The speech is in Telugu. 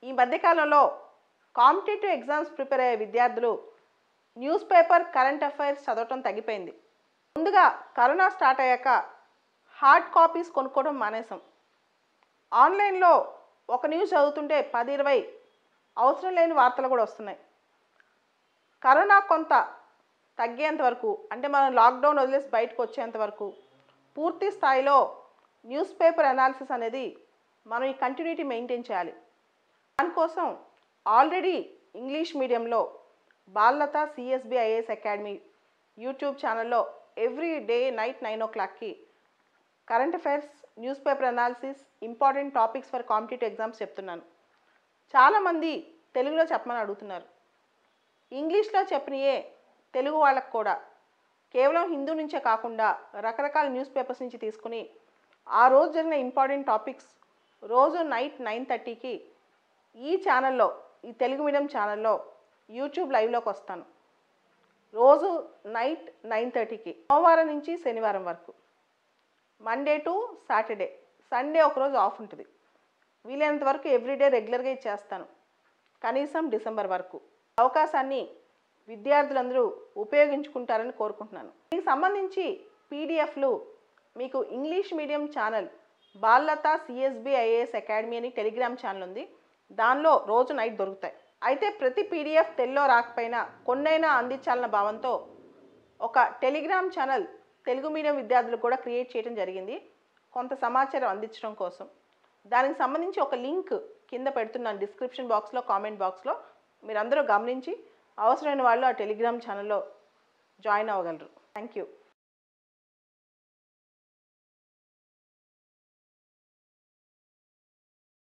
ఈ మధ్యకాలంలో కాంపిటేటివ్ ఎగ్జామ్స్ ప్రిపేర్ అయ్యే విద్యార్థులు న్యూస్ పేపర్ కరెంట్ అఫైర్స్ చదవటం తగ్గిపోయింది. ముందుగా కరోనా స్టార్ట్ అయ్యాక హార్డ్ కాపీస్ కొనుక్కోవడం మానేసాం. ఆన్లైన్లో ఒక న్యూస్ చదువుతుంటే 10-20 అవసరం లేని వార్తలు కూడా వస్తున్నాయి. కరోనా కొంత తగ్గేంత వరకు, అంటే మనం లాక్డౌన్ వదిలేసి బయటకు వచ్చేంత వరకు పూర్తి స్థాయిలో న్యూస్ పేపర్ అనాలిసిస్ అనేది మనం ఈ కంటిన్యూటీ మెయింటైన్ చేయాలి. దానికోసం ఆల్రెడీ ఇంగ్లీష్ మీడియంలో Balalatha CSB IAS academy YouTube ఛానల్లో ఎవ్రీ డే నైట్ 9 o'clockకి current affairs, newspaper analysis, important topics for competitive exams చెప్తున్నాను. చాలామంది తెలుగులో చెప్పమని అడుగుతున్నారు. ఇంగ్లీష్లో చెప్పినయే తెలుగు వాళ్ళకు కూడా కేవలం హిందూ నుంచే కాకుండా రకరకాల న్యూస్ పేపర్స్ నుంచి తీసుకుని ఆ రోజు జరిగిన ఇంపార్టెంట్ టాపిక్స్ రోజు నైట్ 9:30కి ఈ ఛానల్లో, ఈ తెలుగు మీడియం ఛానల్లో యూట్యూబ్ లైవ్లోకి వస్తాను. రోజు నైట్ 9:30కి, సోమవారం నుంచి శనివారం వరకు, మండే టు సాటర్డే, సండే ఒకరోజు ఆఫ్ ఉంటుంది. వీలైనంత వరకు ఎవ్రీడే రెగ్యులర్గా ఇచ్చేస్తాను, కనీసం డిసెంబర్ వరకు. అవకాశాన్ని విద్యార్థులందరూ ఉపయోగించుకుంటారని కోరుకుంటున్నాను. దీనికి సంబంధించి పీడిఎఫ్లు మీకు English medium channel Balalatha CSB IAS academy అని టెలిగ్రామ్ ఛానల్ ఉంది. దానిలో రోజు నైట్ దొరుకుతాయి. అయితే ప్రతి పీడిఎఫ్ తెలుగులో రాకపోయినా కొన్నైనా అందించాలన్న భావంతో ఒక టెలిగ్రామ్ ఛానల్ తెలుగు మీడియం విద్యార్థులకు కూడా క్రియేట్ చేయడం జరిగింది, కొంత సమాచారం అందించడం కోసం. దానికి సంబంధించి ఒక లింక్ కింద పెడుతున్నాను డిస్క్రిప్షన్ బాక్స్లో, కామెంట్ బాక్స్లో. మీరందరూ గమనించి అవసరమైన వాళ్ళు ఆ టెలిగ్రామ్ ఛానల్లో జాయిన్ అవ్వగలరు. Thank you.